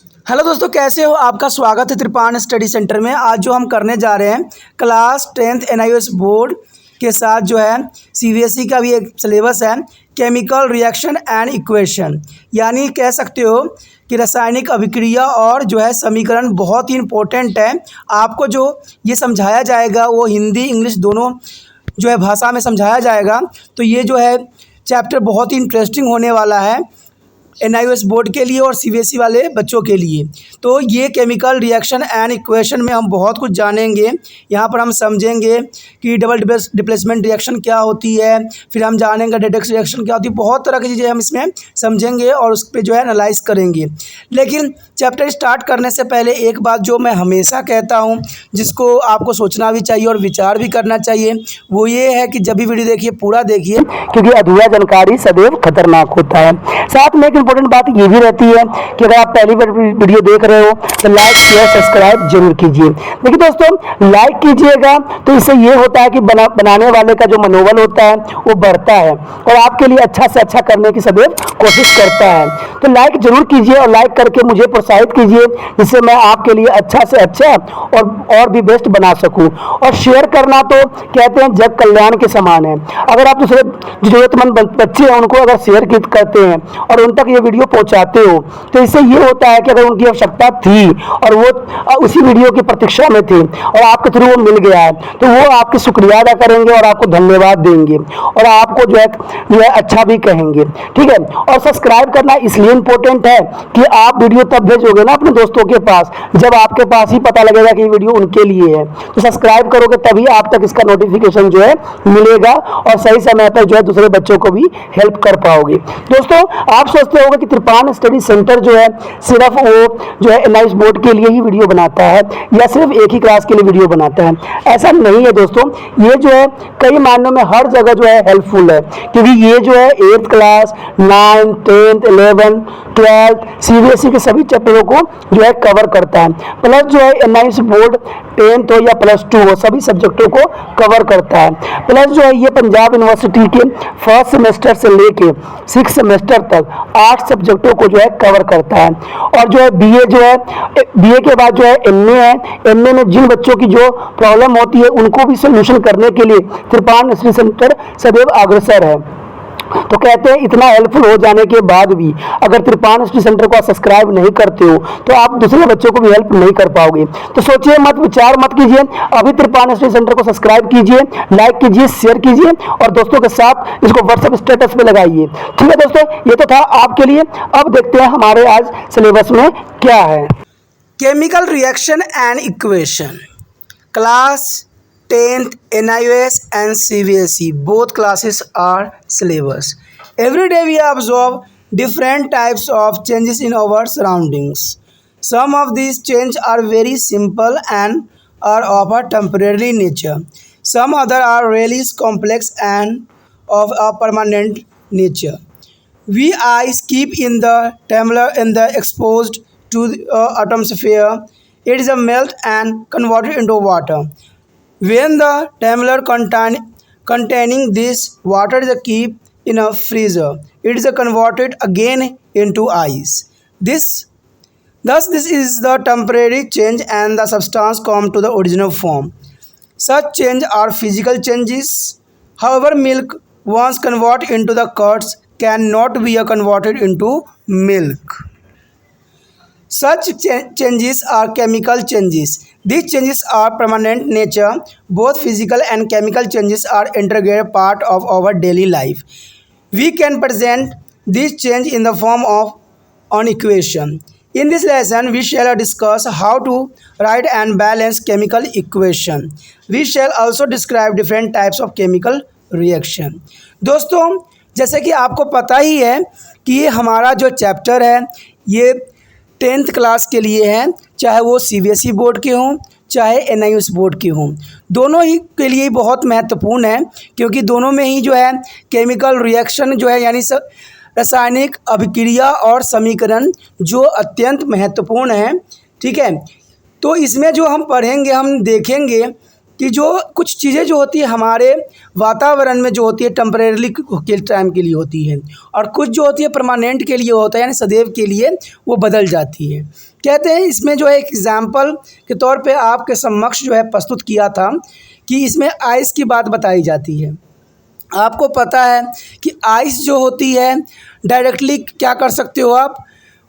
Hello दोस्तों, कैसे हो? आपका स्वागत है त्रिपाण स्टडी सेंटर में। आज जो हम करने जा रहे हैं क्लास 10th NIOS बोर्ड के साथ जो है CBSE का भी एक सिलेबस है, केमिकल रिएक्शन एंड इक्वेशन, यानी कह सकते हो कि रासायनिक अभिक्रिया और जो है समीकरण बहुत ही इम्पोर्टेंट है। आपको जो ये समझाया जाएगा वो हिंदी इंग्लिश दोनों जो है भाषा में समझाया जाएगा। तो ये जो है चैप्टर बहुत ही इंटरेस्टिंग होने वाला है NIOS बोर्ड के लिए और CBSE वाले बच्चों के लिए। तो ये केमिकल रिएक्शन एंड इक्वेशन में हम बहुत कुछ जानेंगे। यहाँ पर हम समझेंगे कि डबल डिप्लेसमेंट रिएक्शन क्या होती है, फिर हम जानेंगे रेडक्स रिएक्शन क्या होती है। बहुत तरह की चीज़ें हम इसमें समझेंगे और उस पर जो है एनालाइज करेंगे। लेकिन चैप्टर स्टार्ट करने से पहले एक बात जो मैं हमेशा कहता हूँ, जिसको आपको सोचना भी चाहिए और विचार भी करना चाहिए, वो ये है कि जब भी वीडियो देखिए पूरा देखिए, क्योंकि अधूरा जानकारी सदैव खतरनाक होता है। साथ में इंपॉर्टेंट बात ये भी रहती है कि अगर आप पहली बार वीडियो देख रहे हो तो लाइक शेयर सब्सक्राइब जरूर कीजिए। देखिए दोस्तों, लाइक कीजिएगा तो इससे ये होता है कि बनाने वाले का जो मनोबल होता है वो बढ़ता है और आपके लिए अच्छा से अच्छा करने की सदैव कोशिश करता है। तो लाइक जरूर कीजिए और लाइक करके मुझे प्रोत्साहित कीजिए, जिससे मैं आपके लिए अच्छा से अच्छा और भी बेस्ट बना सकूं। और शेयर करना तो कहते हैं जग कल्याण के समान है। अगर आप दूसरे जरूरतमंद बच्चे हैं उनको अगर शेयर करते हैं और उन तक ये वीडियो पहुंचाते हो तो इससे ये होता है कि अगर उनकी आवश्यकता थी और वो उसी वीडियो की प्रतीक्षा में थे और आपके थ्रू वो मिल गया है तो वो आपके शुक्रिया अदा करेंगे और आपको धन्यवाद देंगे और आपको जो है अच्छा भी कहेंगे। ठीक है। और सब्सक्राइब करना इसलिए इम्पोर्टेंट है कि आप वीडियो तब भेजोगे ना अपने दोस्तों के पास जब आपके पास ही पता लगेगा कि ये वीडियो उनके लिए है। तो सब्सक्राइब करोगे तभी आप तक इसका नोटिफिकेशन जो है मिलेगा और सही समय पर जो है दूसरे बच्चों को भी हेल्प कर पाओगे। दोस्तों, आप सोचते होंगे कि त्रिपाण स्टडी सेंटर जो है सिर्फ वो जो है NIOS बोर्ड के लिए ही वीडियो बनाता है या सिर्फ एक ही क्लास के लिए वीडियो बनाता है। ऐसा नहीं है दोस्तों, ये जो है कई मायनों में हर जगह जो है हेल्पफुल है, क्योंकि ये जो है 8th class 9th 10th 11th 12th CBSE के सभी चैप्टरों को जो है कवर करता है। प्लस जो है NIOS बोर्ड 10th हो या +2 हो सभी सब्जेक्टों को कवर करता है। प्लस जो है ये पंजाब यूनिवर्सिटी के फर्स्ट सेमेस्टर से लेके 6th सेमेस्टर तक 8 सब्जेक्टों को जो है कवर करता है। और जो है BA जो है BA के बाद जो है MA है। MA में जिन बच्चों की जो प्रॉब्लम होती है उनको भी सोल्यूशन करने के लिए त्रिपाण स्टडी सेंटर सदैव अग्रसर है। तो कहते हैं इतना हेल्पफुल हो जाने के बाद भी अगर त्रिपाण स्टडी सेंटर को आप सब्सक्राइब नहीं करते हो तो आप दूसरे बच्चों को भी हेल्प नहीं कर पाओगे। तो सोचिए मत, विचार मत कीजिए, अभी त्रिपाण स्टडी सेंटर को सब्सक्राइब कीजिए, लाइक कीजिए, शेयर कीजिए और दोस्तों के साथ इसको व्हाट्सएप स्टेटस पे लगाइए। ठीक है दोस्तों, ये तो था आपके लिए। अब देखते हैं हमारे आज सिलेबस में क्या है। Chemical reaction and equation, class 10th NIOS and CBSE both classes are syllabus. Every day we observe different types of changes in our surroundings. Some of these changes are very simple and are of a temporary nature. Some other are really complex and of a permanent nature. We eyes keep in the tumbler in the exposed to the atmosphere. It is a melt and converted into water. When the tumbler containing this water is kept in a freezer, it is converted again into ice. Thus this is the temporary change and the substance come to the original form. Such changes are physical changes. However, milk once converted into the curds cannot be converted into milk. Such changes are chemical changes. These changes are permanent nature. Both physical and chemical changes are integral part of our daily life. We can present this change in the form of an equation. In this lesson, we shall discuss how to write and balance chemical equation. We shall also describe different types of chemical reaction. दोस्तों, जैसे कि आपको पता ही है कि ये हमारा जो चैप्टर है ये 10th क्लास के लिए है, चाहे वो CBSE बोर्ड के हों चाहे NIOS बोर्ड के हों, दोनों ही के लिए बहुत महत्वपूर्ण है, क्योंकि दोनों में ही जो है केमिकल रिएक्शन जो है यानी रासायनिक अभिक्रिया और समीकरण जो अत्यंत महत्वपूर्ण है। ठीक है। तो इसमें जो हम पढ़ेंगे हम देखेंगे कि जो कुछ चीज़ें जो होती है हमारे वातावरण में जो होती है टेम्परेरी के टाइम के लिए होती है, और कुछ जो होती है परमानेंट के लिए होता है, यानी सदैव के लिए वो बदल जाती है। कहते हैं इसमें जो है एक एग्जाम्पल के तौर पे आपके समक्ष जो है प्रस्तुत किया था कि इसमें आइस की बात बताई जाती है। आपको पता है कि आइस जो होती है डायरेक्टली क्या कर सकते हो आप,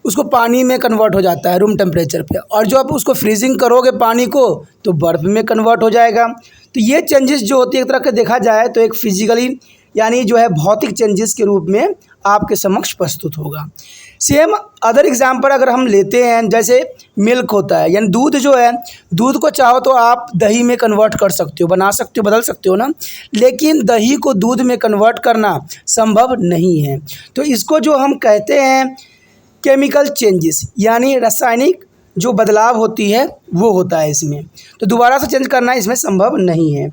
उसको पानी में कन्वर्ट हो जाता है रूम टेम्परेचर पे, और जो आप उसको फ्रीजिंग करोगे पानी को तो बर्फ़ में कन्वर्ट हो जाएगा। तो ये चेंजेस जो होती है एक तरह के देखा जाए तो एक फिजिकली यानी जो है भौतिक चेंजेस के रूप में आपके समक्ष प्रस्तुत होगा। सेम अदर एग्जाम्पल अगर हम लेते हैं, जैसे मिल्क होता है, यानी दूध जो है, दूध को चाहो तो आप दही में कन्वर्ट कर सकते हो, बना सकते हो, बदल सकते हो ना, लेकिन दही को दूध में कन्वर्ट करना संभव नहीं है। तो इसको जो हम कहते हैं केमिकल चेंजेस, यानी रासायनिक जो बदलाव होती है वो होता है इसमें, तो दोबारा से चेंज करना इसमें संभव नहीं है।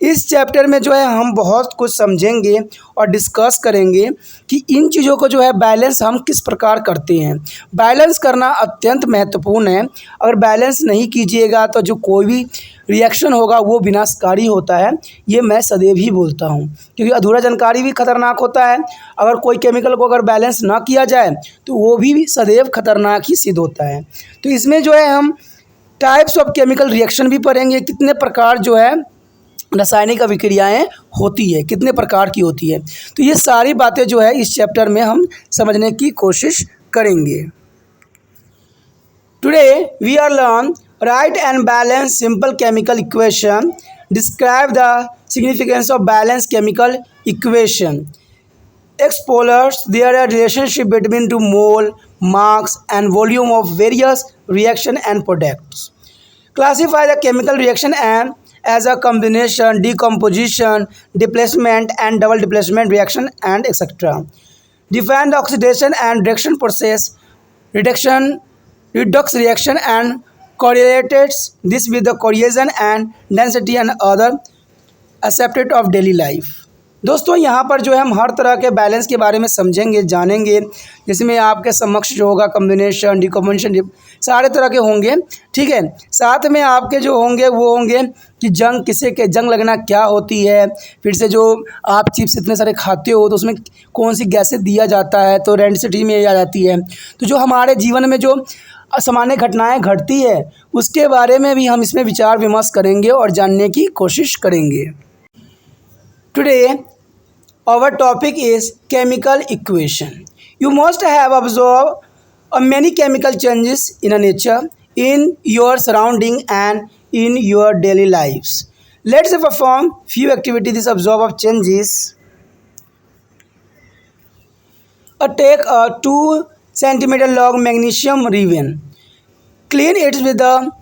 इस चैप्टर में जो है हम बहुत कुछ समझेंगे और डिस्कस करेंगे कि इन चीज़ों को जो है बैलेंस हम किस प्रकार करते हैं। बैलेंस करना अत्यंत महत्वपूर्ण है। अगर बैलेंस नहीं कीजिएगा तो जो कोई भी रिएक्शन होगा वो विनाशकारी होता है, ये मैं सदैव ही बोलता हूँ, क्योंकि अधूरा जानकारी भी खतरनाक होता है। अगर कोई केमिकल को अगर बैलेंस ना किया जाए तो वो भी सदैव खतरनाक ही सिद्ध होता है। तो इसमें जो है हम टाइप्स ऑफ केमिकल रिएक्शन भी पढ़ेंगे, कितने प्रकार जो है रासायनिक अभिक्रियाएं होती है, कितने प्रकार की होती है। तो ये सारी बातें जो है इस चैप्टर में हम समझने की कोशिश करेंगे। Today we are learn write and balance simple chemical equation, describe the significance of balance chemical equation, explores their relationship between two mole, mass and volume of various reaction and products. Classify the chemical reaction as a combination, decomposition, displacement and double displacement reaction and etc. Define the oxidation and reduction process, redox reaction and correlates this with the cohesion and density and other aspects of daily life. दोस्तों यहाँ पर जो है हम हर तरह के balance के बारे में समझेंगे, जानेंगे, जिसमें आपके समक्ष जो होगा कम्बिनेशन, डिकम्बिनेशन, सारे तरह के होंगे, ठीक है। साथ में आपके जो होंगे वो होंगे कि जंग किसे के जंग लगना क्या होती है, फिर से जो आप चिप्स इतने सारे खाते हो तो उसमें कौन सी गैसें दिया जाता है तो रेंसिटी में आ जाती है। तो जो हमारे जीवन में जो असामान्य घटनाएं घटती है उसके बारे में भी हम इसमें विचार विमर्श करेंगे और जानने की कोशिश करेंगे। Today our topic is chemical equation. You must have observed many chemical changes in a nature, in your surrounding and in your daily lives. Let's perform few activities to observe of changes. Take a 2 centimeter long magnesium ribbon. Clean it with a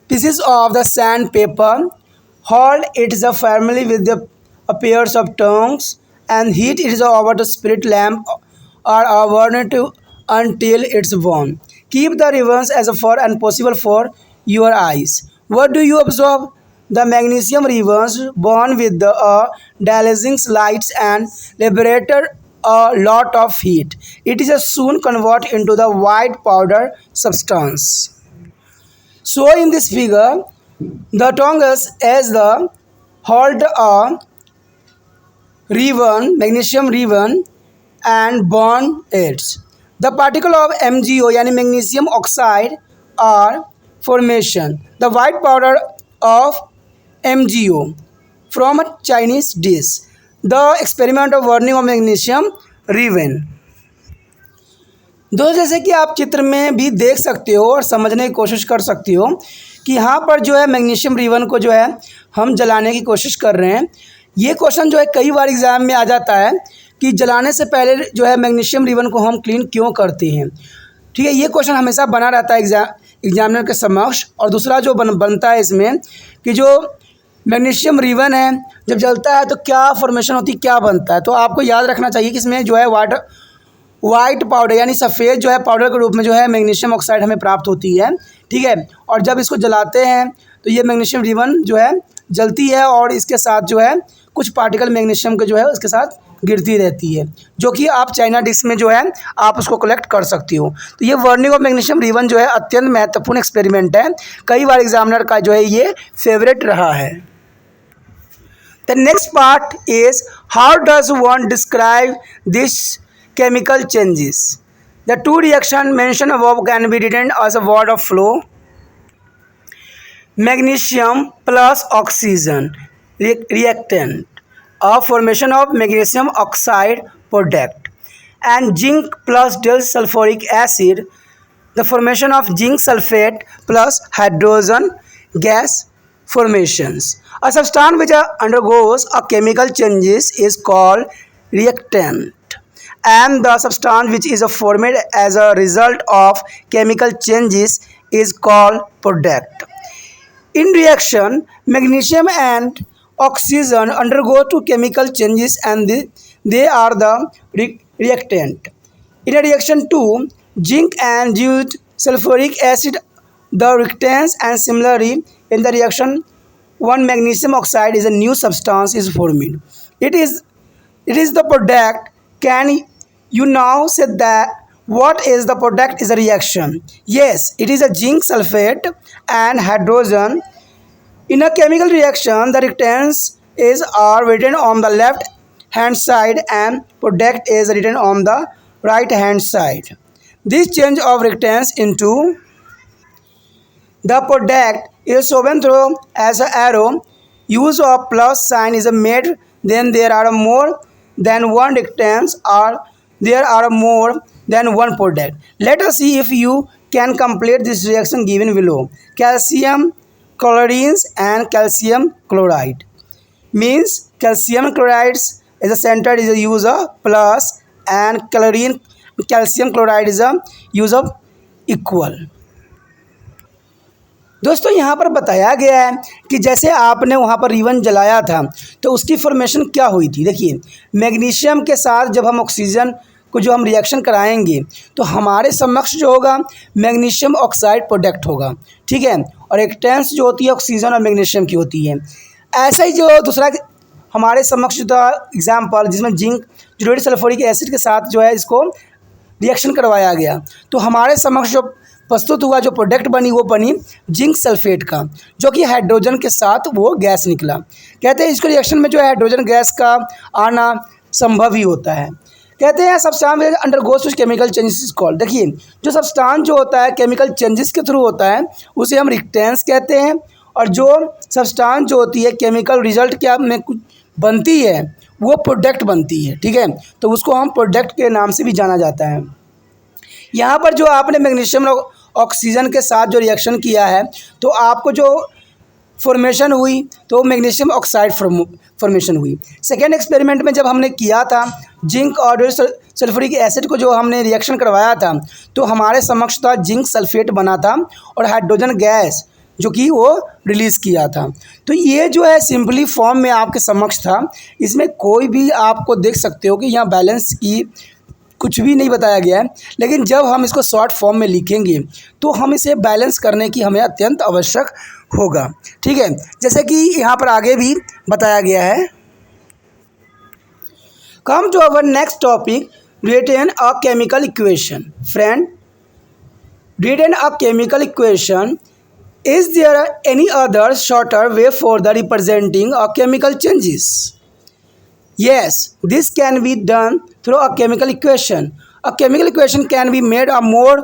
pieces of the sandpaper. Hold it firmly with the a pairs of tongs and heat it over the spirit lamp or a burner until it's warm. Keep the ribbons as far as possible for your eyes. What do you observe? The magnesium ribbons burn with the dazzling lights and liberate a lot of heat. It is soon converted into the white powder substance. So in this figure, the tongs as the hold a ribbon, magnesium ribbon and burn it. The particle of MgO यानी magnesium oxide are formation. The white powder of MgO from a Chinese dish. The experiment of burning of magnesium ribbon. दोस्तों जैसे कि आप चित्र में भी देख सकते हो और समझने की कोशिश कर सकते हो कि यहाँ पर जो है मैग्नीशियम रिबन को जो है हम जलाने की कोशिश कर रहे हैं। ये क्वेश्चन जो है कई बार एग्ज़ाम में आ जाता है कि जलाने से पहले जो है मैग्नीशियम रिबन को हम क्लीन क्यों करते हैं, ठीक है। ये क्वेश्चन हमेशा बना रहता है एग्जामिनर के समक्ष। और दूसरा जो बनता है इसमें कि जो मैग्नीशियम रिबन है जब जलता है तो क्या फॉर्मेशन होती है, क्या बनता है। तो आपको याद रखना चाहिए कि इसमें जो है वाइट पाउडर यानी सफ़ेद जो है पाउडर के रूप में जो है मैग्नीशियम ऑक्साइड हमें प्राप्त होती है, ठीक है। और जब इसको जलाते हैं तो ये मैग्नीशियम रिबन जो है जलती है और इसके साथ जो है कुछ पार्टिकल मैग्नीशियम के जो है उसके साथ गिरती रहती है, जो कि आप चाइना डिस्क में जो है आप उसको कलेक्ट कर सकती हो। तो ये वर्निंग ऑफ मैग्नीशियम रिबन जो है अत्यंत महत्वपूर्ण एक्सपेरिमेंट है, कई बार एग्जामिनर का जो है ये फेवरेट रहा है। The next part is how does one describe these chemical changes? The two reactions mentioned above can be written as a word of flow. Magnesium plus oxygen reactant, a formation of magnesium oxide product, and zinc plus disulfuric acid, the formation of zinc sulfate plus hydrogen gas formations. A substance which undergoes a chemical changes is called reactant, and the substance which is formed as a result of chemical changes is called product. In reaction, magnesium and oxygen undergo two chemical changes and they are the reactant. In a reaction 2, zinc and sulfuric acid the reactants, and similarly in the reaction 1 magnesium oxide is a new substance is formed. It is the product. Can you now say that what is the product is a reaction? Yes, it is a zinc sulfate and hydrogen. In a chemical reaction, the reactants are written on the left hand side and product is written on the right hand side. This change of reactants into the product is shown through as an arrow. Use of plus sign is made then there are more than one reactants or there are more than one product. Let us see if you can complete this reaction given below. Calcium chlorines and calcium chloride means calcium chlorides is a center is a use of plus and calcium chloride is a use of equal. दोस्तों यहाँ पर बताया गया है कि जैसे आपने वहाँ पर रिबन जलाया था तो उसकी फॉर्मेशन क्या हुई थी। देखिए, मैग्नीशियम के साथ जब हम ऑक्सीजन को जो हम रिएक्शन कराएंगे तो हमारे समक्ष जो होगा मैग्नीशियम ऑक्साइड प्रोडक्ट होगा, ठीक है, और रिएक्टेंस जो होती है ऑक्सीजन और मैग्नीशियम की होती है। ऐसा ही जो दूसरा हमारे समक्ष था एग्जाम्पल जिसमें जिंक जोडेड सल्फ्यूरिक एसिड के साथ जो है इसको रिएक्शन करवाया गया तो हमारे समक्ष जो प्रस्तुत हुआ जो प्रोडक्ट बनी वो बनी जिंक सल्फेट का, जो कि हाइड्रोजन के साथ वो गैस निकला। कहते हैं इसको रिएक्शन में जो है हाइड्रोजन गैस का आना संभव ही होता है। कहते हैं substance undergoes to chemical changes called. देखिए, जो सब्सटेंस जो होता है केमिकल चेंजेस के थ्रू होता है उसे हम रिएक्टेंस कहते हैं, और जो सब्सटेंस जो होती है केमिकल रिजल्ट क्या में कुछ बनती है वो प्रोडक्ट बनती है, ठीक है, तो उसको हम प्रोडक्ट के नाम से भी जाना जाता है। यहाँ पर जो आपने मैग्नीशियम और ऑक्सीजन के साथ जो रिएक्शन किया है तो आपको जो फॉर्मेशन हुई तो मैग्नीशियम ऑक्साइड फॉर्मेशन हुई। सेकेंड एक्सपेरिमेंट में जब हमने किया था जिंक और सल्फ्यूरिक एसिड को जो हमने रिएक्शन करवाया था तो हमारे समक्ष था जिंक सल्फेट बना था और हाइड्रोजन गैस जो कि वो रिलीज़ किया था। तो ये जो है सिंपली फॉर्म में आपके समक्ष था, इसमें कोई भी आपको देख सकते हो कि यहाँ बैलेंस की कुछ भी नहीं बताया गया है, लेकिन जब हम इसको शॉर्ट फॉर्म में लिखेंगे तो हम इसे बैलेंस करने की हमें अत्यंत आवश्यक होगा, ठीक है, जैसे कि यहाँ पर आगे भी बताया गया है। Come to our next topic, written a chemical equation. Friend, written a chemical equation, is there any other shorter way for the representing a chemical changes? Yes, this can be done through a chemical equation. A chemical equation can be made a more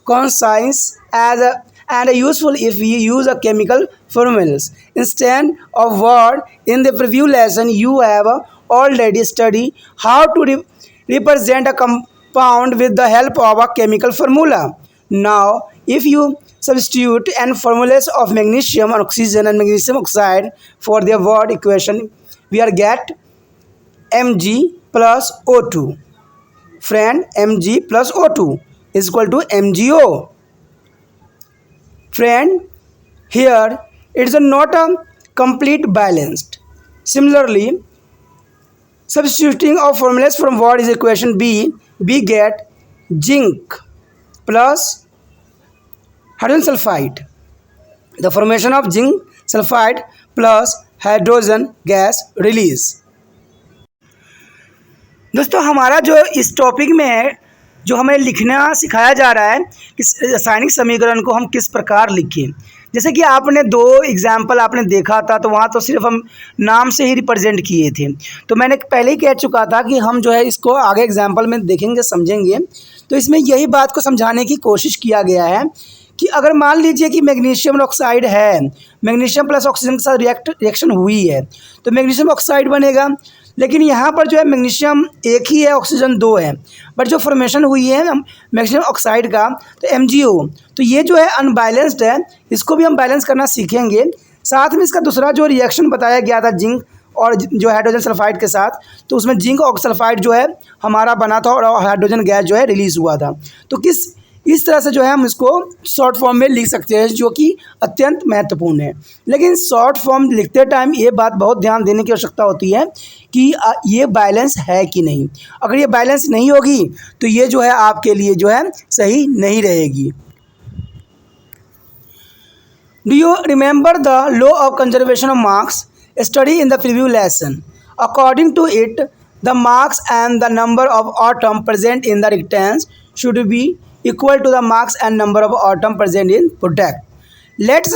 concise and useful if we use a chemical formulas. Instead of word, in the preview lesson, you have already studied how to represent a compound with the help of a chemical formula. Now, if you substitute and formulas of magnesium, oxygen, and magnesium oxide for their word equation, we are get Mg plus O2. Friend, Mg plus O2 is equal to MgO. Friend, here it is not a complete balanced. Similarly, substituting of formulas from what is equation B, we get zinc plus hydrogen sulfide. The formation of zinc sulfide plus hydrogen gas release. दोस्तों हमारा जो इस topic में है, जो हमें लिखना सिखाया जा रहा है कि रासायनिक समीकरण को हम किस प्रकार लिखें। जैसे कि आपने दो एग्जाम्पल आपने देखा था, तो वहाँ तो सिर्फ हम नाम से ही रिप्रेजेंट किए थे। तो मैंने पहले ही कह चुका था कि हम जो है इसको आगे एग्जाम्पल में देखेंगे, समझेंगे। तो इसमें यही बात को समझाने की कोशिश किया गया है कि अगर मान लीजिए कि मैग्नीशियम ऑक्साइड है, मैग्नीशियम प्लस ऑक्सीजन के साथ रिएक्शन हुई है, तो मैग्नीशियम ऑक्साइड बनेगा। लेकिन यहाँ पर जो है मैग्नीशियम एक ही है, ऑक्सीजन दो है, बट जो फॉर्मेशन हुई है मैग्नीशियम ऑक्साइड का, तो MgO, तो ये जो है अनबैलेंस्ड है। इसको भी हम बैलेंस करना सीखेंगे। साथ में इसका दूसरा जो रिएक्शन बताया गया था जिंक और जो हाइड्रोजन सल्फाइड के साथ, तो उसमें जिंक और सल्फाइड जो है हमारा बना था और हाइड्रोजन गैस जो है रिलीज़ हुआ था। तो इस तरह से जो है हम इसको शॉर्ट फॉर्म में लिख सकते हैं, जो कि अत्यंत महत्वपूर्ण है। लेकिन शॉर्ट फॉर्म लिखते टाइम ये बात बहुत ध्यान देने की आवश्यकता होती है कि ये बैलेंस है कि नहीं। अगर ये बैलेंस नहीं होगी तो ये जो है आपके लिए जो है सही नहीं रहेगी। Do you remember the law of conservation of marks study in the previous lesson? According to it, the marks and the number of atom present in the reactants should be equal to the marks and number of atom present in product. Let's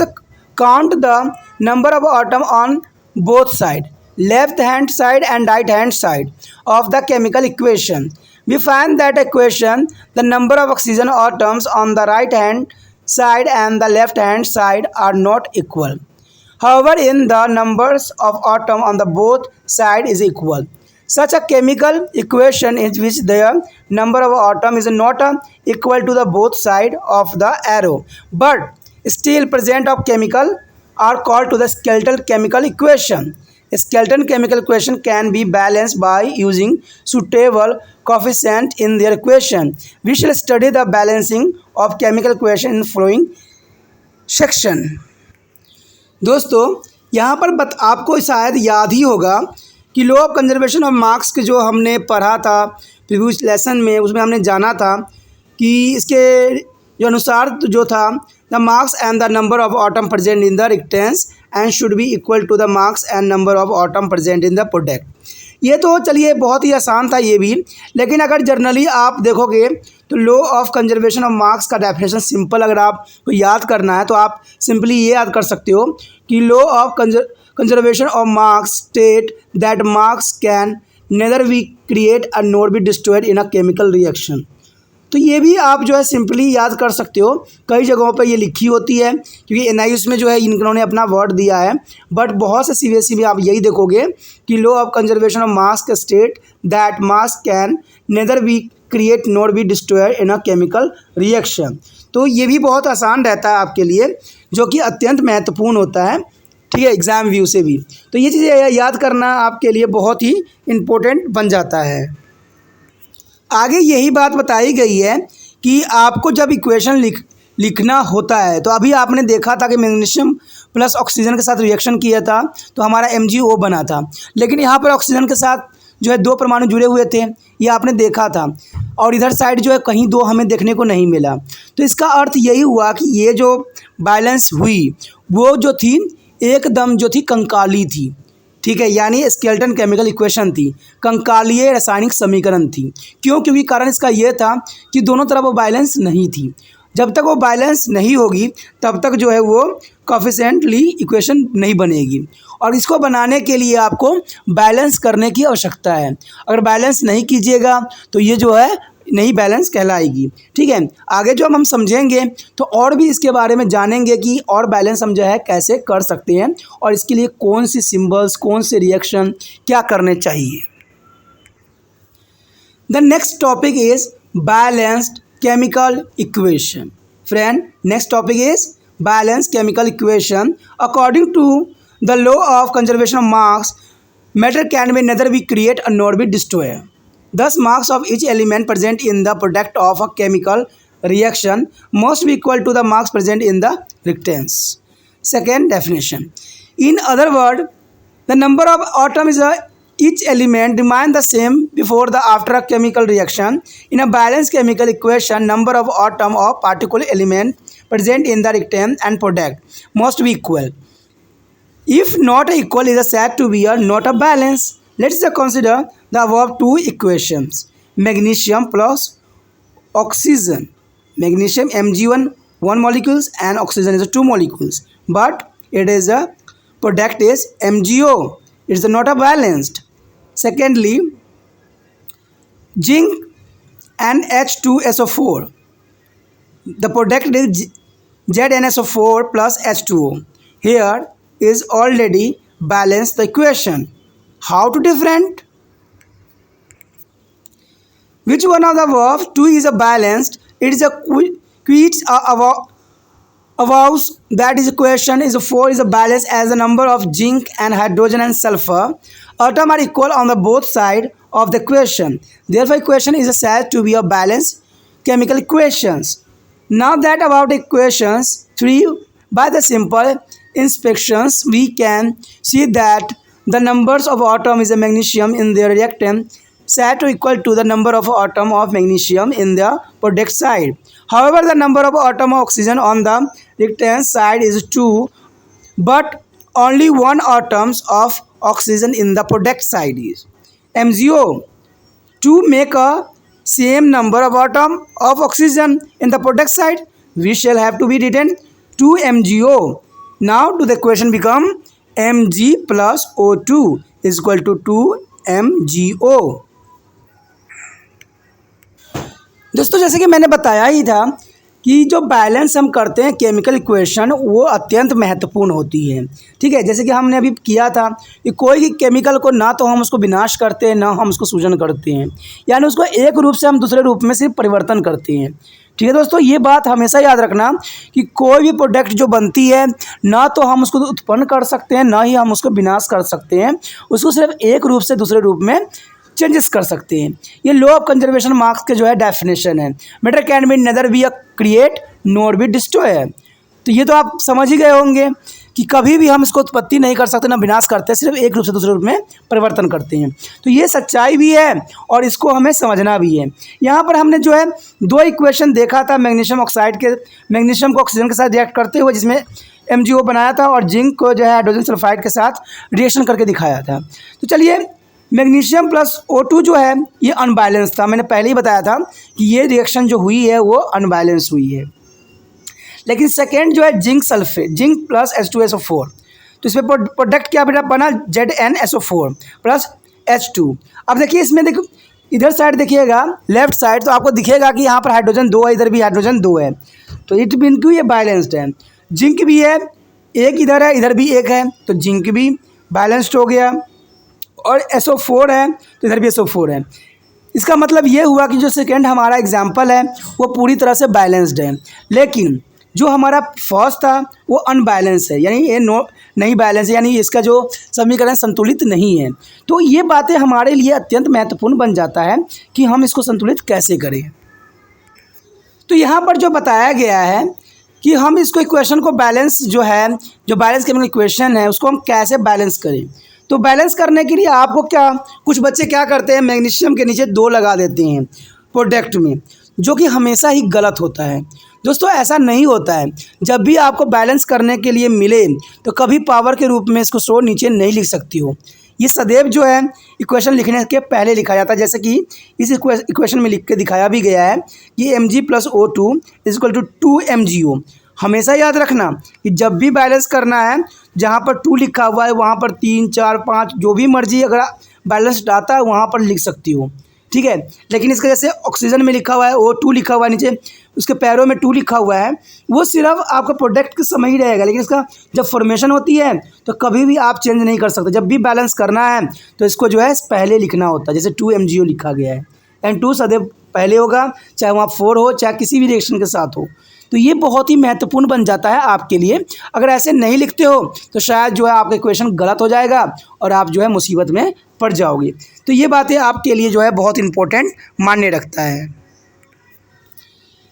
count the number of atom on both side, left hand side and right hand side of the chemical equation. We find that equation, the number of oxygen atoms on the right hand side and the left hand side are not equal. However, in the numbers of atom on the both side is equal. Such a chemical equation in which the number of atom is not equal to the both side of the arrow, but still present of chemical are called to the skeletal chemical equation. A skeletal chemical equation can be balanced by using suitable coefficient in their equation. We shall study the balancing of chemical equation in following section. दोस्तों यहाँ पर आपको शायद याद ही होगा कि law of conservation of marks के जो हमने पढ़ा था प्रीवियस लेसन में, उसमें हमने जाना था कि इसके जो अनुसार जो था, the marks and the number of atom present in the reactants and should be equal to the marks and number of atom present in the product. ये तो चलिए बहुत ही आसान था ये भी, लेकिन अगर जर्नली आप देखोगे तो law of conservation of marks का डेफिनेशन सिंपल अगर आपको याद करना है तो आप सिंपली ये याद कर सकते हो कि law of conservation of marks state that marks can neither be create and nor be destroyed in a chemical reaction. तो ये भी आप जो है सिंपली याद कर सकते हो। कई जगहों पर ये लिखी होती है, क्योंकि NIUS में जो है इन्होंने अपना वर्ड दिया है, बट बहुत से CBSE में आप यही देखोगे कि law of conservation of marks state that marks can nether be create nor be destroyed in a chemical reaction. तो ये भी बहुत आसान रहता है आपके लिए, जो कि अत्यंत महत्वपूर्ण होता है, ठीक है, एग्ज़ाम व्यू से भी। तो ये चीज़ें याद करना आपके लिए बहुत ही इम्पोर्टेंट बन जाता है। आगे यही बात बताई गई है कि आपको जब इक्वेशन लिखना होता है, तो अभी आपने देखा था कि मैग्नीशियम प्लस ऑक्सीजन के साथ रिएक्शन किया था तो हमारा MgO बना था। लेकिन यहाँ पर ऑक्सीजन के साथ जो है दो परमाणु जुड़े हुए थे, ये आपने देखा था, और इधर साइड जो है कहीं दो हमें देखने को नहीं मिला। तो इसका अर्थ यही हुआ कि ये जो बैलेंस हुई वो जो थी एकदम जो थी कंकाली थी, ठीक है, यानी स्केलेटन केमिकल इक्वेशन थी, कंकालीय रासायनिक समीकरण थी। क्यों? क्योंकि कारण इसका ये था कि दोनों तरफ वो बैलेंस नहीं थी। जब तक वो बैलेंस नहीं होगी तब तक जो है वो कोफिशिएंटली इक्वेशन नहीं बनेगी, और इसको बनाने के लिए आपको बैलेंस करने की आवश्यकता है। अगर बैलेंस नहीं कीजिएगा तो ये जो है नहीं बैलेंस कहलाएगी, ठीक है। आगे जो हम समझेंगे तो और भी इसके बारे में जानेंगे कि और बैलेंस हम जो है कैसे कर सकते हैं, और इसके लिए कौन सी सिंबल्स, कौन से रिएक्शन क्या करने चाहिए। The next topic is balanced chemical equation. Friend, next topic is balanced chemical equation. According to the law of conservation of marks, matter can be neither be create nor be destroy. Thus, marks of each element present in the product of a chemical reaction must be equal to the marks present in the reactants. Second definition. In other words, the number of atoms is each element remain the same before the after a chemical reaction. In a balanced chemical equation, number of atom of particular element present in the reactant and product must be equal. If not equal, is said to be not a balance. Let's consider the above two equations. Magnesium plus oxygen. Magnesium Mg1 1 molecules and oxygen is 2 molecules, but it is a product is MgO. It is not a balanced. Secondly, zinc and H2SO4. The product is ZnSO4 plus H2O. Here is already balanced the equation. How to different? Which one of the above two is a balanced? It is a quiz avows that is equation is 4 is a balance as the number of zinc and hydrogen and sulfur atom are equal on the both side of the equation. Therefore, equation is said to be a balanced chemical equations. Now that about equations 3, by the simple inspections we can see that the numbers of atom is a magnesium in their reactant said to equal to the number of atom of magnesium in the product side. However, the number of atom of oxygen on the reactant side is 2, but only 1 atoms of oxygen in the product side is MgO. To make a same number of atom of oxygen in the product side, we shall have to be written 2 MgO. Now to the equation become Mg plus O2 is equal to 2 MgO. दोस्तों, जैसे कि मैंने बताया ही था कि जो balance हम करते हैं केमिकल इक्वेशन वो अत्यंत महत्वपूर्ण होती है। ठीक है, जैसे कि हमने अभी किया था कि कोई भी केमिकल को ना तो हम उसको विनाश करते हैं ना हम उसको सूजन करते हैं, यानी उसको एक रूप से हम दूसरे रूप में सिर्फ परिवर्तन करते हैं। ठीक है दोस्तों, ये बात हमेशा याद रखना कि कोई भी प्रोडक्ट जो बनती है ना तो हम उसको उत्पन्न कर सकते हैं ना ही हम उसको विनाश कर सकते हैं, उसको सिर्फ एक रूप से दूसरे रूप में चेंजेस कर सकते हैं। ये लॉ ऑफ कंजर्वेशन मार्क्स के जो है डेफिनेशन है। Matter can be neither be a create nor be destroy. तो ये तो आप समझ ही गए होंगे कि कभी भी हम इसको उत्पत्ति नहीं कर सकते ना विनाश करते, सिर्फ एक रूप से दूसरे रूप में परिवर्तन करते हैं। तो ये सच्चाई भी है और इसको हमें समझना भी है। यहाँ पर हमने जो है 2 इक्वेशन देखा था मैग्नीशियम ऑक्साइड के, मैग्नीशियम को ऑक्सीजन के साथ रिएक्ट करते हुए जिसमें MgO बनाया था और जिंक को जो है हाइड्रोजन सल्फाइड के साथ रिएक्शन करके दिखाया था। तो चलिए, मैग्नीशियम प्लस O2 जो है ये अनबैलेंस था। मैंने पहले ही बताया था कि ये रिएक्शन जो हुई है वो अनबैलेंस हुई है। लेकिन सेकेंड जो है zinc sulphate, zinc plus H2SO4, तो इसमें प्रोडक्ट क्या बेटा बना ZnSO4 प्लस H2। अब देखिए इसमें देखो इधर साइड देखिएगा लेफ्ट साइड, तो आपको दिखेगा कि यहाँ पर हाइड्रोजन 2 है, इधर भी हाइड्रोजन 2 है, तो इट मीन कि ये बैलेंस्ड है। जिंक भी है, एक इधर है इधर भी एक है, तो जिंक भी बैलेंस्ड हो गया। और SO4 है तो इधर भी SO4 है। इसका मतलब ये हुआ कि जो सेकेंड हमारा एग्जाम्पल है वो पूरी तरह से बैलेंस्ड है, लेकिन जो हमारा फर्स्ट था वो अनबैलेंस है, यानी ये नहीं बैलेंस है, यानी इसका जो समीकरण संतुलित नहीं है। तो ये बातें हमारे लिए अत्यंत महत्वपूर्ण बन जाता है कि हम इसको संतुलित कैसे करें। तो यहाँ पर जो बताया गया है कि हम इसको इक्वेशन को बैलेंस जो है, जो बैलेंस केमिकल इक्वेशन है उसको हम कैसे बैलेंस करें। तो बैलेंस करने के लिए आपको क्या, कुछ बच्चे क्या करते हैं मैग्नीशियम के नीचे 2 लगा देते हैं प्रोडक्ट में, जो कि हमेशा ही गलत होता है। दोस्तों ऐसा नहीं होता है। जब भी आपको बैलेंस करने के लिए मिले तो कभी पावर के रूप में इसको सो नीचे नहीं लिख सकती हो। ये सदैव जो है इक्वेशन लिखने के पहले लिखा जाता है, जैसे कि इस इक्वेशन में लिख के दिखाया भी गया है कि Mg plus O2 is equal to 2 MgO। हमेशा याद रखना कि जब भी बैलेंस करना है जहाँ पर 2 लिखा हुआ है वहाँ पर 3, 4, 5 जो भी मर्जी अगर बैलेंस आता है वहाँ पर लिख सकती हो। ठीक है, लेकिन इसका जैसे ऑक्सीजन में लिखा हुआ है O2 लिखा हुआ है, नीचे उसके पैरों में 2 लिखा हुआ है, वो सिर्फ आपका प्रोडक्ट के समय ही रहेगा, लेकिन इसका जब फॉर्मेशन होती है तो कभी भी आप चेंज नहीं कर सकते। जब भी बैलेंस करना है तो इसको जो है पहले लिखना होता है, जैसे 2 MgO लिखा गया है, N2 सदैव पहले होगा, चाहे वहाँ 4 हो चाहे किसी भी रिएक्शन के साथ हो। तो ये बहुत ही महत्वपूर्ण बन जाता है आपके लिए। अगर ऐसे नहीं लिखते हो तो शायद जो है आपका इक्वेशन गलत हो जाएगा और आप जो है मुसीबत में पड़ जाओगे। तो ये बातें आपके लिए जो है बहुत इंपॉर्टेंट मायने रखता है।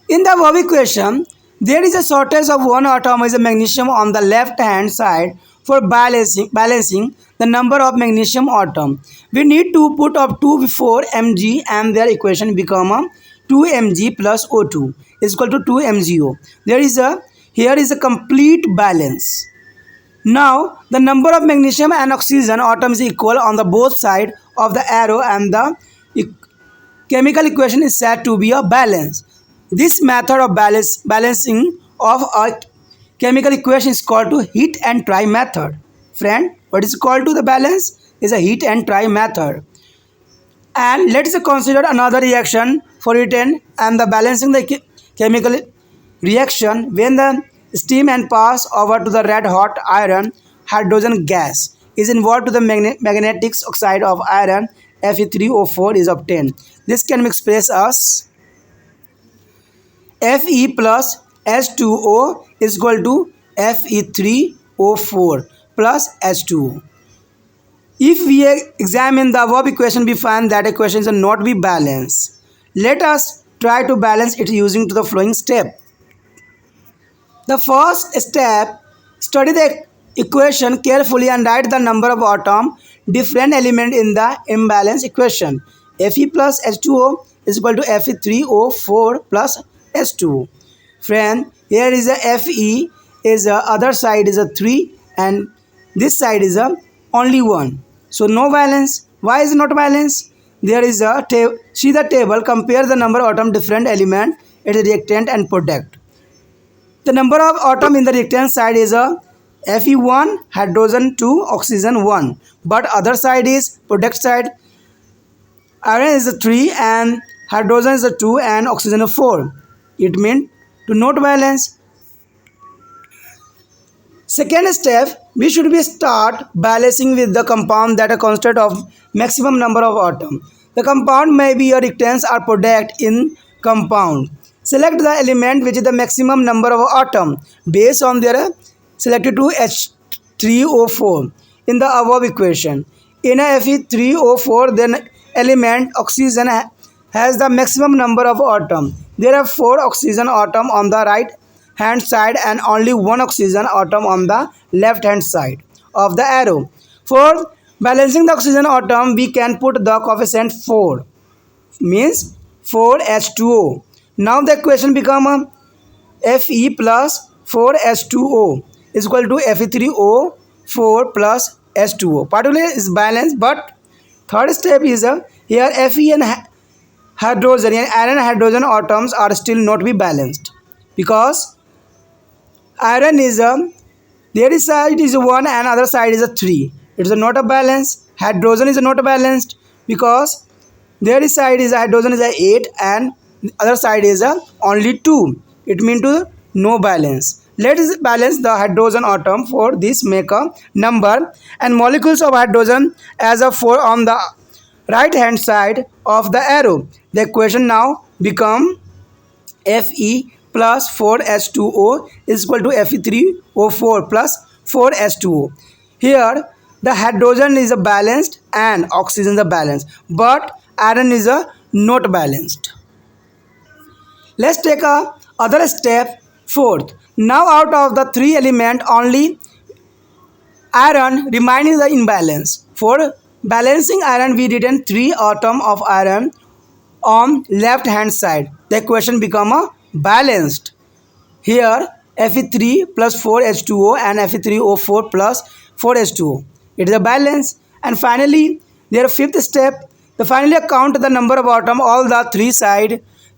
In the above equation there is a shortage of one atom is a magnesium on the left hand side for balancing the number of magnesium atom. We need to put up 2 before Mg and their equation become a 2 Mg plus O2 is equal to 2 MgO. Here is a complete balance. Now the number of magnesium and oxygen atom is equal on the both side of the arrow and the chemical equation is said to be a balance. This method of balancing of a chemical equation is called to heat and try method. Friend, what is called to the balance is a heat and try method. And let's consider another reaction for it and the balancing the chemical reaction when the steam and pass over to the red hot iron hydrogen gas is involved to the magnetic oxide of iron Fe3O4 is obtained. This can be expressed as Fe plus H2O is equal to Fe3O4 plus H2O. If we examine the above equation, we find that equations are not be balanced. Let us try to balance it using to the following step. The first step, study the equation carefully and write the number of atom different element in the imbalance equation. Fe plus H2O is equal to Fe3O4 plus H2O. Friend, here is a Fe is a other side is a 3 and this side is a only 1. So no balance. Why is not balance? There is a see the table, compare the number of atom different element, its reactant and product. The number of atom in the reactant side is a Fe1, hydrogen 2, oxygen 1. But other side is product side. Iron is a 3 and hydrogen is a 2 and oxygen a 4. It means to not balance. Second step, we should be start balancing with the compound that are constant of maximum number of atom. The compound may be a reactants or product in compound. Select the element which is the maximum number of atom based on their selected to H3O4 in the above equation. In a Fe3O4, then element oxygen has the maximum number of atom. There are 4 oxygen atom on the right hand side and only 1 oxygen atom on the left hand side of the arrow. For balancing the oxygen atom, we can put the coefficient 4, means 4H2O. Now the equation become Fe plus 4H2O is equal to Fe3O4 plus H2O. Particularly is balanced, but third step is here Fe and hydrogen and iron hydrogen atoms are still not be balanced because iron is there is side is 1 and other side is a 3. It is not a balance. Hydrogen is not balanced because there is side is hydrogen is a 8 and other side is a only 2. It means to no balance. Let us balance the hydrogen atom. For this make a number and molecules of hydrogen as a 4 on the right hand side of the arrow. The equation now become Fe plus 4H2O is equal to Fe3O4 plus 4H2O. Here the hydrogen is a balanced and oxygen is a balanced, but iron is a not balanced. Let's take a other step, fourth. Now out of the 3 element only iron remaining the imbalance. For balancing iron we written 3 atom of iron on left hand side. The equation become a balanced. Here Fe3 plus 4H2O and Fe3O4 plus 4H2O. It is a balance. And finally their fifth step, the finally count the number of atom all the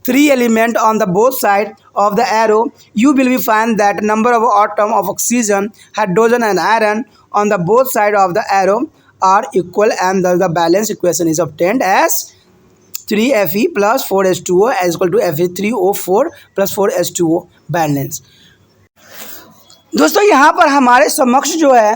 3 element on the both side of the arrow. You will be find that number of atom of oxygen, hydrogen and iron on the both side of the arrow are equal and the balance equation is obtained as 3Fe plus 4H2O is equal to Fe3O4 plus 4H2O balance. दोस्तों यहाँ पर हमारे समक्ष जो है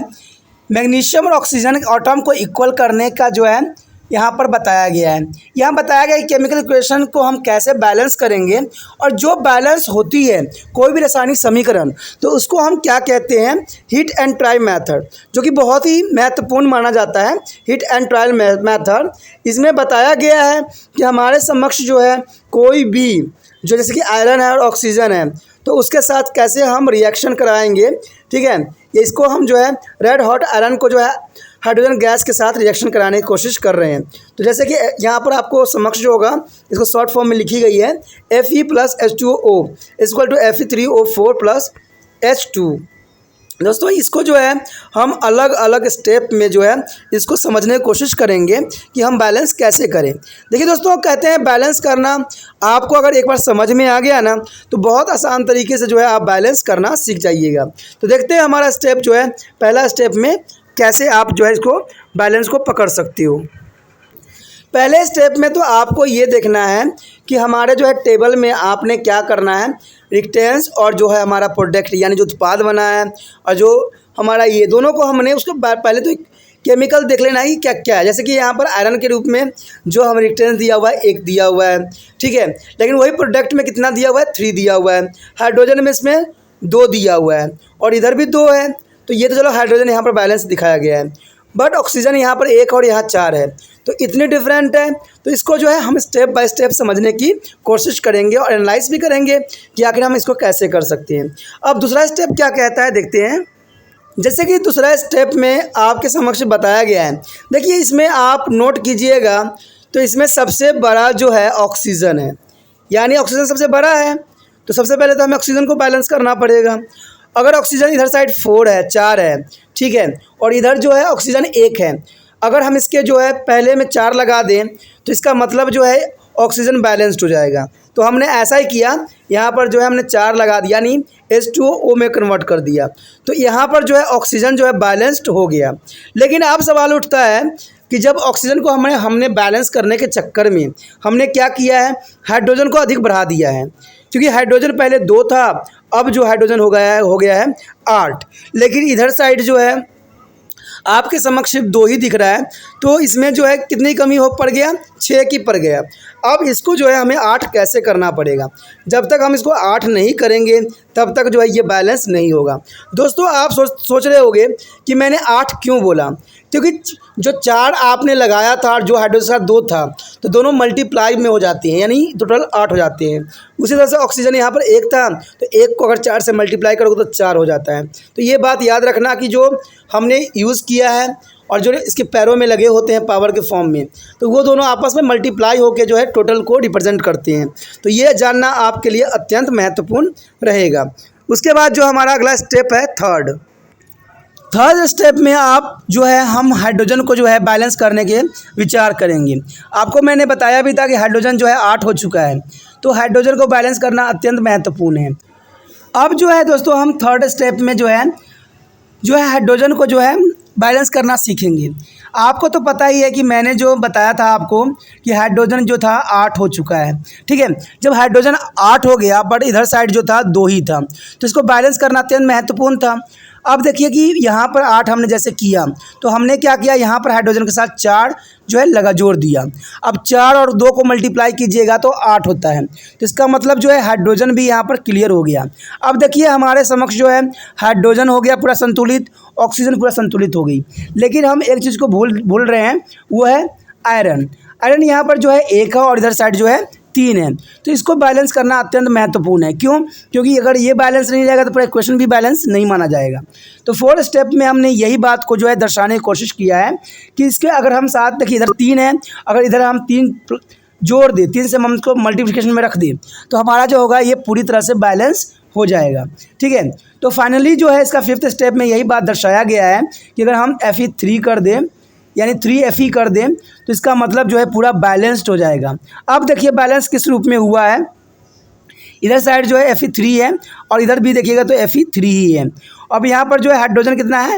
magnesium और oxygen atom को equal करने का जो है यहाँ पर बताया गया है। यहाँ बताया गया है केमिकल इक्वेशन को हम कैसे बैलेंस करेंगे और जो बैलेंस होती है कोई भी रासायनिक समीकरण तो उसको हम क्या कहते हैं, हीट एंड ट्रायल मेथड, जो कि बहुत ही महत्वपूर्ण माना जाता है। हीट एंड ट्रायल मेथड इसमें बताया गया है कि हमारे समक्ष जो है कोई भी जो जैसे कि आयरन है और ऑक्सीजन है तो उसके साथ कैसे हम रिएक्शन कराएंगे, ठीक है। इसको हम जो है रेड हॉट आयरन को जो है हाइड्रोजन गैस के साथ रिएक्शन कराने की कोशिश कर रहे हैं। तो जैसे कि यहाँ पर आपको समक्ष जो होगा इसको शॉर्ट फॉर्म में लिखी गई है Fe plus H2O equal to Fe3O4 plus H2। दोस्तों इसको जो है हम अलग अलग स्टेप में जो है इसको समझने की कोशिश करेंगे कि हम बैलेंस कैसे करें। देखिए दोस्तों, कहते हैं बैलेंस करना आपको अगर एक बार समझ में आ गया ना तो बहुत आसान तरीके से जो है आप बैलेंस करना सीख जाइएगा। तो देखते हैं हमारा स्टेप जो है, पहला स्टेप में कैसे आप जो है इसको बैलेंस को पकड़ सकती हो। पहले स्टेप में तो आपको ये देखना है कि हमारे जो है टेबल में आपने क्या करना है, रिएक्टेंस और जो है हमारा प्रोडक्ट यानी जो उत्पाद बना है और जो हमारा ये दोनों को हमने उसको पहले तो केमिकल देख लेना ही क्या क्या है। जैसे कि यहाँ पर आयरन के रूप में जो हम रिएक्टेंस दिया हुआ है 1 दिया हुआ है, ठीक है, लेकिन वही प्रोडक्ट में कितना दिया हुआ है 3 दिया हुआ है। हाइड्रोजन में इसमें 2 दिया हुआ है और इधर भी 2 है। तो ये तो चलो हाइड्रोजन यहाँ पर बैलेंस दिखाया गया है, बट ऑक्सीजन यहाँ पर 1 और यहाँ 4 है, तो इतने डिफरेंट है। तो इसको जो है हम स्टेप बाय स्टेप समझने की कोशिश करेंगे और एनालाइज भी करेंगे कि आखिर हम इसको कैसे कर सकते हैं। अब दूसरा स्टेप क्या कहता है देखते हैं। जैसे कि दूसरा स्टेप में आपके समक्ष बताया गया है, देखिए इसमें आप नोट कीजिएगा तो इसमें सबसे बड़ा जो है ऑक्सीजन है, यानी ऑक्सीजन सबसे बड़ा है। तो सबसे पहले तो हमें ऑक्सीजन को बैलेंस करना पड़ेगा। अगर ऑक्सीजन इधर साइड 4 है, 4 है, ठीक है, और इधर जो है ऑक्सीजन 1 है, अगर हम इसके जो है पहले में 4 लगा दें तो इसका मतलब जो है ऑक्सीजन बैलेंस्ड हो जाएगा। तो हमने ऐसा ही किया, यहाँ पर जो है हमने 4 लगा दिया यानी H2O में कन्वर्ट कर दिया, तो यहाँ पर जो है ऑक्सीजन जो है बैलेंस्ड हो गया। लेकिन अब सवाल उठता है कि जब ऑक्सीजन को हमने बैलेंस करने के चक्कर में हमने क्या किया है, हाइड्रोजन को अधिक बढ़ा दिया है, क्योंकि हाइड्रोजन पहले 2 था, अब जो हाइड्रोजन हो गया है 8, लेकिन इधर साइड जो है आपके समक्ष सिर्फ 2 ही दिख रहा है। तो इसमें जो है कितनी कमी हो पड़ गया, 6 की पड़ गया। अब इसको जो है हमें 8 कैसे करना पड़ेगा। जब तक हम इसको 8 नहीं करेंगे तब तक जो है ये बैलेंस नहीं होगा। दोस्तों आप सोच रहे होंगे कि मैंने 8 क्यों बोला, क्योंकि जो 4 आपने लगाया था और जो हाइड्रोजन के साथ 2 था, तो दोनों मल्टीप्लाई में हो जाते हैं यानी टोटल 8 हो जाते हैं। उसी तरह से ऑक्सीजन यहाँ पर 1 था, तो 1 को अगर 4 से मल्टीप्लाई करोगे तो 4 हो जाता है। तो ये बात याद रखना कि जो हमने यूज़ किया है और जो इसके पैरों में लगे होते हैं पावर के फॉर्म में, तो वो दोनों आपस में मल्टीप्लाई होकर जो है टोटल को रिप्रेजेंट करते हैं। तो ये जानना आपके लिए अत्यंत महत्वपूर्ण रहेगा। उसके बाद जो हमारा अगला स्टेप है थर्ड स्टेप में आप जो है हम हाइड्रोजन को जो है बैलेंस करने के विचार करेंगे। आपको मैंने बताया भी था कि हाइड्रोजन जो है 8 हो चुका है, तो हाइड्रोजन को बैलेंस करना अत्यंत महत्वपूर्ण है। अब जो है दोस्तों हम थर्ड स्टेप में जो है हाइड्रोजन को जो है बैलेंस करना सीखेंगे। आपको तो पता ही है कि मैंने जो बताया था आपको कि हाइड्रोजन जो था 8 हो चुका है, ठीक है। जब हाइड्रोजन 8 हो गया बट इधर साइड जो था 2 ही था, तो इसको बैलेंस करना अत्यंत महत्वपूर्ण था। अब देखिए कि यहाँ पर 8 हमने जैसे किया, तो हमने क्या किया, यहाँ पर हाइड्रोजन के साथ 4 जो है जोड़ दिया। अब 4 और 2 को मल्टीप्लाई कीजिएगा तो 8 होता है, तो इसका मतलब जो है हाइड्रोजन भी यहाँ पर क्लियर हो गया। अब देखिए हमारे समक्ष जो है हाइड्रोजन हो गया पूरा संतुलित, ऑक्सीजन पूरा संतुलित हो गई। लेकिन हम एक चीज़ को भूल रहे हैं, वो है आयरन यहाँ पर जो है 1 है और इधर साइड जो है 3 है। तो इसको बैलेंस करना अत्यंत महत्वपूर्ण है। क्यों? क्योंकि अगर ये बैलेंस नहीं रहेगा तो पूरा इक्वेशन भी बैलेंस नहीं माना जाएगा। तो 4th स्टेप में हमने यही बात को जो है दर्शाने की कोशिश किया है कि इसके अगर हम साथ देखिए इधर 3 है, अगर इधर हम 3 जोड़ दें, 3 से हम उसको मल्टीप्लिकेशन में रख दें, तो हमारा जो होगा ये पूरी तरह से बैलेंस हो जाएगा, ठीक है। तो फाइनली जो है इसका 5th स्टेप में यही बात दर्शाया गया है कि अगर हम Fe3 कर दें यानी 3Fe कर दें तो इसका मतलब जो है पूरा बैलेंस्ड हो जाएगा। अब देखिए बैलेंस किस रूप में हुआ है, इधर साइड जो है Fe3 है और इधर भी देखिएगा तो Fe3 ही है। अब यहाँ पर जो है हाइड्रोजन कितना है,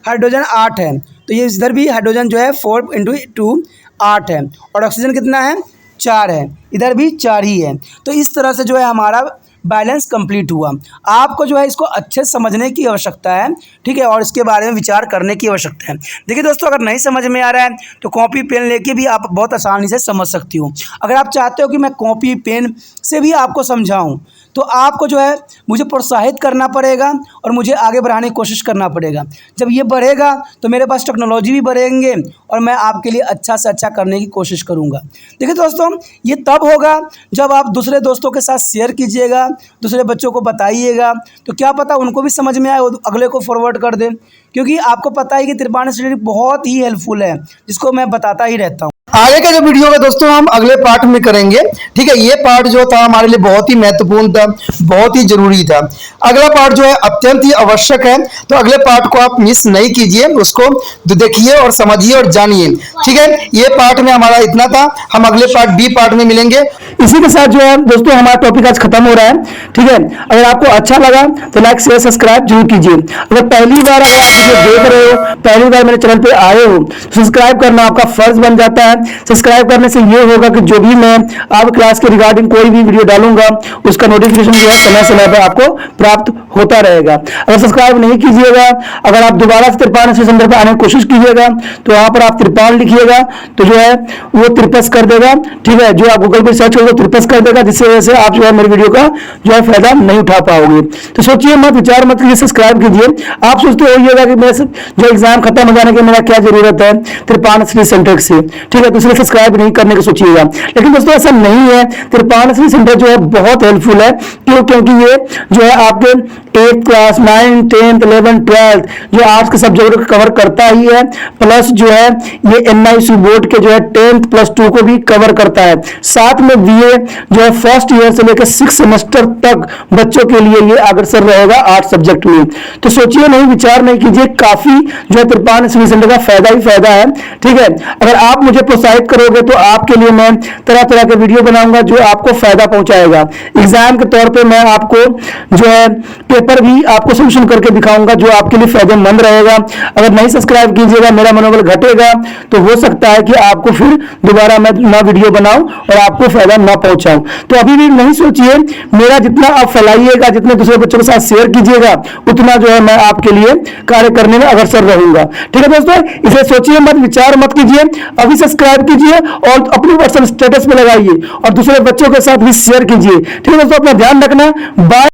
हाइड्रोजन 8 है, तो ये इधर भी हाइड्रोजन जो है 4 × 2 8 है और ऑक्सीजन कितना है 4 है, इधर भी 4 ही है। तो इस तरह से जो है हमारा बैलेंस कंप्लीट हुआ। आपको जो है इसको अच्छे से समझने की आवश्यकता है, ठीक है, और इसके बारे में विचार करने की आवश्यकता है। देखिए दोस्तों, अगर नहीं समझ में आ रहा है तो कॉपी पेन लेके भी आप बहुत आसानी से समझ सकती हो। अगर आप चाहते हो कि मैं कॉपी पेन से भी आपको समझाऊं तो आपको जो है मुझे प्रोत्साहित करना पड़ेगा और मुझे आगे बढ़ाने की कोशिश करना पड़ेगा। जब ये बढ़ेगा तो मेरे पास टेक्नोलॉजी भी बढ़ेंगे और मैं आपके लिए अच्छा से अच्छा करने की कोशिश करूँगा। देखिए दोस्तों, ये तब होगा जब आप दूसरे दोस्तों के साथ शेयर कीजिएगा, दूसरे बच्चों को बताइएगा, तो क्या पता उनको भी समझ में आए, अगले को फॉरवर्ड कर दें। क्योंकि आपको पता है कि त्रिपाठी स्टडी बहुत ही हेल्पफुल है, जिसको मैं बताता ही रहता हूँ। आगे का जो वीडियो है दोस्तों हम अगले पार्ट में करेंगे। ठीक है, ये पार्ट जो था हमारे लिए बहुत ही महत्वपूर्ण था, बहुत ही जरूरी था। अगला पार्ट जो है अत्यंत ही आवश्यक है, तो अगले पार्ट को आप मिस नहीं कीजिए, उसको देखिए और समझिए और जानिए। ठीक है, ये पार्ट में हमारा इतना था, हम अगले पार्ट बी पार्ट में मिलेंगे। इसी के साथ जो है दोस्तों हमारा टॉपिक आज खत्म हो रहा है। ठीक है, अगर आपको अच्छा लगा तो लाइक शेयर सब्सक्राइब जरूर कीजिए। अगर पहली बार अगर आप वीडियो देख रहे हो, पहली बार मेरे चैनल पे आए हो, सब्सक्राइब करना आपका फर्ज बन जाता है। सब्सक्राइब करने से ये होगा कि जो भी मैं आप क्लास के रिगार्डिंग कोई भी वीडियो डालूंगा उसका नोटिफिकेशन जो है समय समय पर आपको प्राप्त होता रहेगा। अगर सब्सक्राइब नहीं कीजिएगा, अगर आप दोबारा से त्रिपान सेंटर पर आने की कोशिश कीजिएगा तो वहां पर आप त्रिपान लिखिएगा तो जो है वो त्रिपस कर देगा। ठीक है, जो आप गूगल पर सर्च करोगे त्रिपस कर देगा, जिससे वजह से आप जो है मेरी वीडियो का जो है फायदा नहीं उठा पाओगे। तो सोचिए मत, विचार मत कीजिए, सब्सक्राइब कीजिए। आप सोचते होइएगा कि मेरे जो एग्जाम खत्म हो जाने की मेरा क्या जरूरत है त्रिपान सेंटर से। ठीक है, दूसरे सब्सक्राइब नहीं करने की सोचिएगा, लेकिन दोस्तों ऐसा नहीं है। त्रिपान सेंटर जो है बहुत हेल्पफुल है, क्यों? क्योंकि ये जो है आपके 8th class 9th 10th 11th 12th जो आर्ट्स के सब्जेक्ट को कवर करता ही है, प्लस जो है ये NIC बोर्ड के जो है 10th प्लस 2 को भी कवर करता है। साथ में BA जो है फर्स्ट ईयर से लेकर 6 सेमेस्टर तक बच्चों के लिए ये अग्रसर रहेगा आर्ट्स सब्जेक्ट में। तो सोचिए नहीं, विचार नहीं कीजिए, काफी जो है त्रिपान सेंटर का फायदा ही फायदा है। ठीक है, अगर आप मुझे प्रोत्साहित करोगे तो आपके लिए मैं तरह तरह के वीडियो बनाऊंगा जो आपको फायदा पहुंचाएगा। एग्जाम के तौर पे मैं आपको जो है पेपर भी आपको सोल्यूशन करके दिखाऊंगा जो आपके लिए फायदेमंद रहेगा। अगर नहीं सब्सक्राइब कीजिएगा, मेरा मनोबल घटेगा, तो हो सकता है कि आपको फिर दोबारा मैं नया वीडियो बनाऊं और आपको फायदा ना पहुंचाऊं। तो अभी भी नहीं सोचिए, मेरा जितना आप फैलाइएगा, जितने दूसरे बच्चों के साथ शेयर कीजिएगा, उतना जो है मैं आपके लिए कार्य करने में अग्रसर रहूंगा। ठीक है दोस्तों, इसे सोचिए मत, विचार मत कीजिए, अभी सब्सक्राइब कीजिए और अपनी व्हाट्सएप स्टेटस पे लगाइए और दूसरे बच्चों के साथ भी शेयर कीजिए। ठीक है दोस्तों, अपना ध्यान रखना। बाय।